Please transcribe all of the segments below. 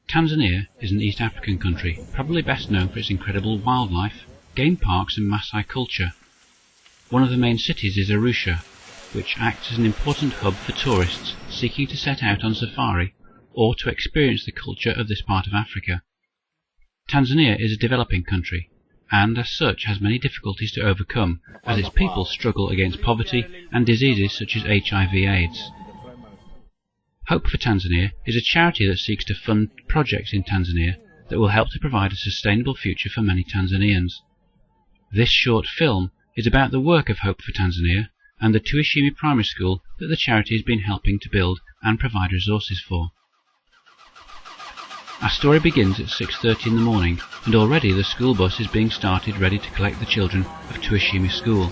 Tanzania is an East African country, probably best known for its incredible wildlife, game parks and Maasai culture. One of the main cities is Arusha, which acts as an important hub for tourists seeking to set out on safari or to experience the culture of this part of Africa. Tanzania is a developing country, and as such has many difficulties to overcome, as its people struggle against poverty and diseases such as HIV/AIDS. Hope for Tanzania is a charity that seeks to fund projects in Tanzania that will help to provide a sustainable future for many Tanzanians. This short film is about the work of Hope for Tanzania and the Tuishime Primary School that the charity has been helping to build and provide resources for. Our story begins at 6:30 in the morning, and already the school bus is being started ready to collect the children of Tuishime School.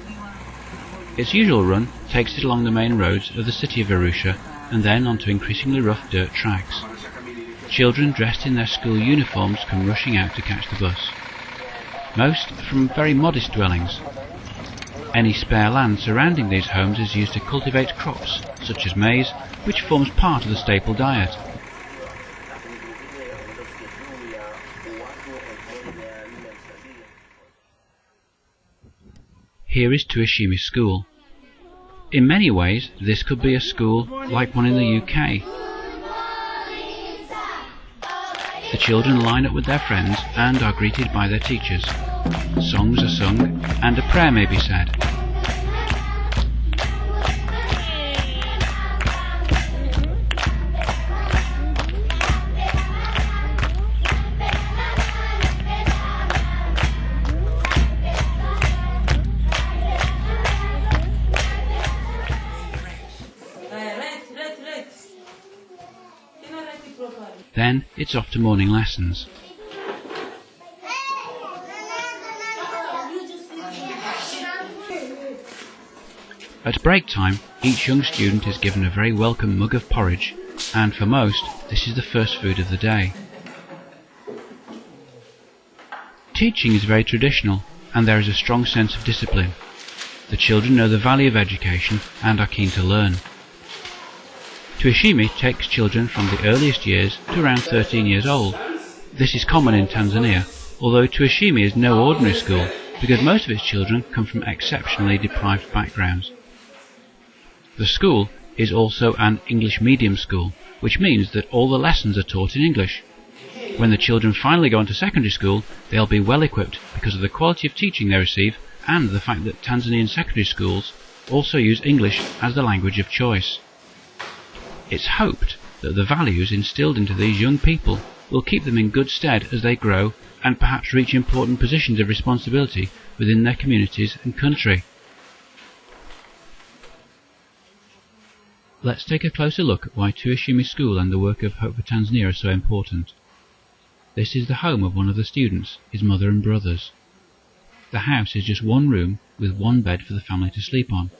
Its usual run takes it along the main roads of the city of Arusha and then onto increasingly rough dirt tracks. Children dressed in their school uniforms come rushing out to catch the bus. Most from very modest dwellings. Any spare land surrounding these homes is used to cultivate crops, such as maize, which forms part of the staple diet. Here is Tuishime School. In many ways, this could be a school like one in the UK. The children line up with their friends and are greeted by their teachers. Songs are sung and a prayer may be said. Then it's off to morning lessons. At break time, each young student is given a very welcome mug of porridge, and for most, this is the first food of the day. Teaching is very traditional, and there is a strong sense of discipline. The children know the value of education and are keen to learn. Tuishime takes children from the earliest years to around 13 years old. This is common in Tanzania, although Tuishime is no ordinary school because most of its children come from exceptionally deprived backgrounds. The school is also an English medium school, which means that all the lessons are taught in English. When the children finally go on to secondary school, they'll be well equipped because of the quality of teaching they receive and the fact that Tanzanian secondary schools also use English as the language of choice. It's hoped that the values instilled into these young people will keep them in good stead as they grow and perhaps reach important positions of responsibility within their communities and country. Let's take a closer look at why Tuishime School and the work of Hope for Tanzania are so important. This is the home of one of the students, his mother and brothers. The house is just one room with one bed for the family to sleep on.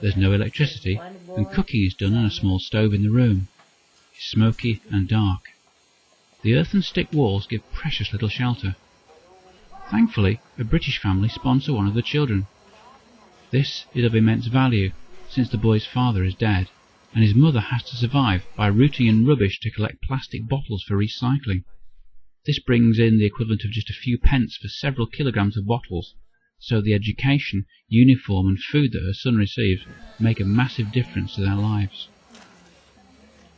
There's no electricity, and cooking is done on a small stove in the room. It's smoky and dark. The earth and stick walls give precious little shelter. Thankfully, a British family sponsor one of the children. This is of immense value, since the boy's father is dead, and his mother has to survive by rooting in rubbish to collect plastic bottles for recycling. This brings in the equivalent of just a few pence for several kilograms of bottles, so the education, uniform and food that her son receives make a massive difference to their lives.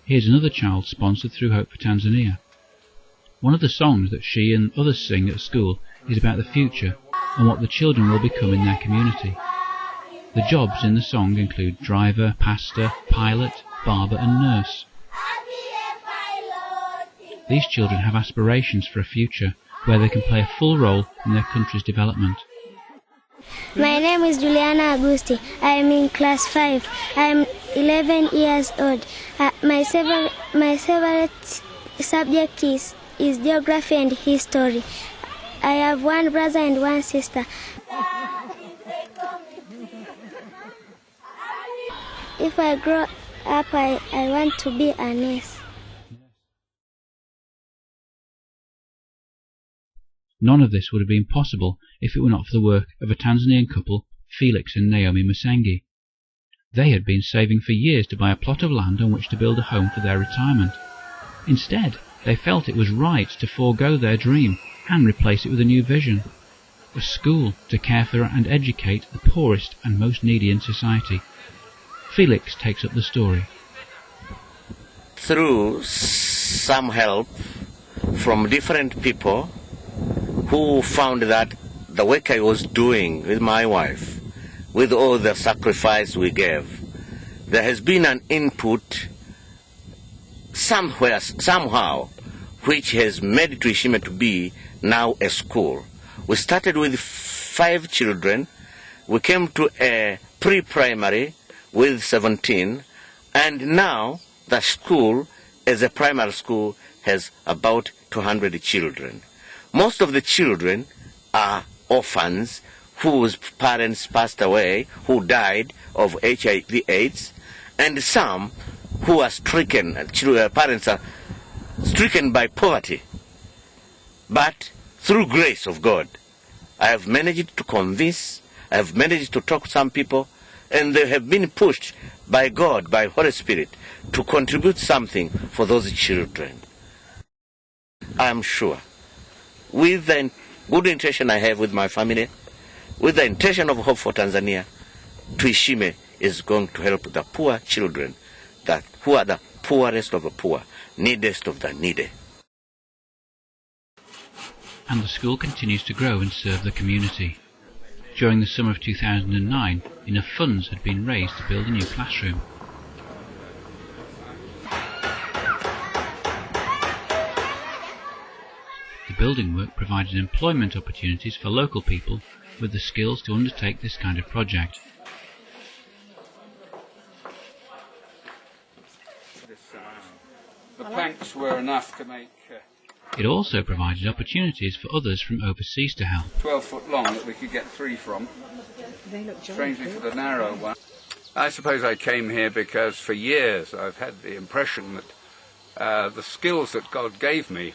Here's another child sponsored through Hope for Tanzania. One of the songs that she and others sing at school is about the future and what the children will become in their community. The jobs in the song include driver, pastor, pilot, barber and nurse. These children have aspirations for a future where they can play a full role in their country's development. My name is Juliana Agusti. I am in class 5. I am 11 years old. My favorite subject is geography and history. I have one brother and one sister. If I grow up, I want to be a nurse. None of this would have been possible if it were not for the work of a Tanzanian couple, Felix and Naomi Musengi. They had been saving for years to buy a plot of land on which to build a home for their retirement. Instead, They felt it was right to forego their dream and replace it with a new vision. A school to care for and educate the poorest and most needy in society. Felix takes up the story. Through some help from different people who found that the work I was doing with my wife, with all the sacrifice we gave, there has been an input somewhere, somehow, which has made Tuishime to be now a school. We started with 5 children. We came to a pre-primary with 17, and now the school, as a primary school, has about 200 children. Most of the children are orphans whose parents passed away, who died of HIV/AIDS, and some who are stricken, parents are stricken by poverty. But through grace of God, I have managed to convince, I have managed to talk to some people, and they have been pushed by God, by Holy Spirit, to contribute something for those children. I am sure, with the good intention I have with my family, with the intention of hope for Tanzania, Tuishime is going to help the poor children, who are the poorest of the poor, neediest of the needy. And the school continues to grow and serve the community. During the summer of 2009, enough funds had been raised to build a new classroom. The building work provided employment opportunities for local people with the skills to undertake this kind of project. The planks were enough to make... It also provided opportunities for others from overseas to help. 12 foot long that we could get 3 from. Strangely for the narrow one. I suppose I came here because for years I've had the impression that the skills that God gave me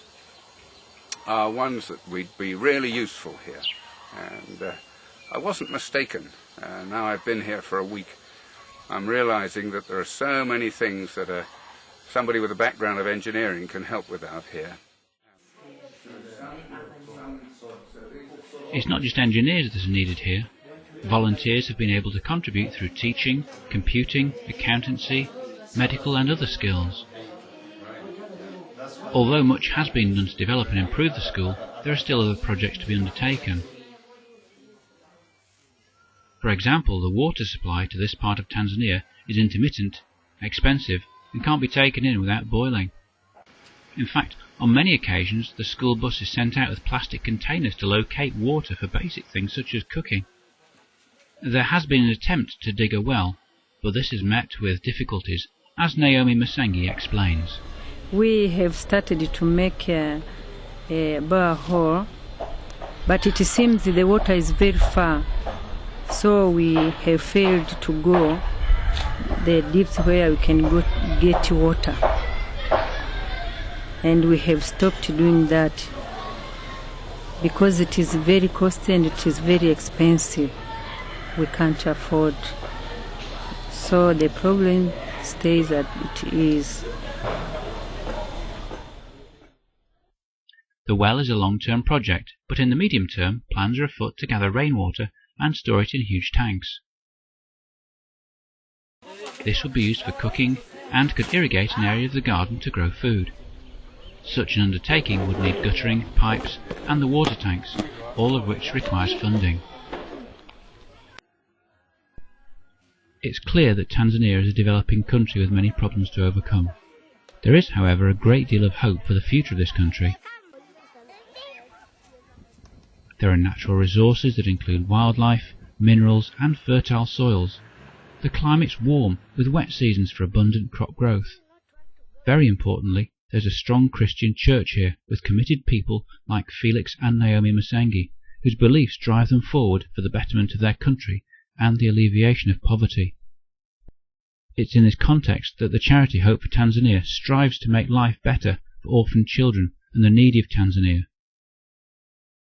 are ones that would be really useful here. And I wasn't mistaken. Now I've been here for a week. I'm realizing that there are so many things that somebody with a background of engineering can help with out here. It's not just engineers that are needed here. Volunteers have been able to contribute through teaching, computing, accountancy, medical and other skills. Although much has been done to develop and improve the school, there are still other projects to be undertaken. For example, the water supply to this part of Tanzania is intermittent, expensive, and can't be taken in without boiling. In fact, on many occasions the school bus is sent out with plastic containers to locate water for basic things such as cooking. There has been an attempt to dig a well, but this is met with difficulties, as Naomi Musengi explains. We have started to make a borehole, but it seems the water is very far, so we have failed to go the depths where we can go get water. And we have stopped doing that because it is very costly and it is very expensive. We can't afford. So the problem stays as it is. The well is a long-term project, but in the medium term, plans are afoot to gather rainwater and store it in huge tanks. This would be used for cooking and could irrigate an area of the garden to grow food. Such an undertaking would need guttering, pipes and the water tanks, all of which requires funding. It's clear that Tanzania is a developing country with many problems to overcome. There is, however, a great deal of hope for the future of this country. There are natural resources that include wildlife, minerals and fertile soils. The climate's warm, with wet seasons for abundant crop growth. Very importantly, there's a strong Christian church here, with committed people like Felix and Naomi Musengi, whose beliefs drive them forward for the betterment of their country and the alleviation of poverty. It's in this context that the charity Hope for Tanzania strives to make life better for orphaned children and the needy of Tanzania,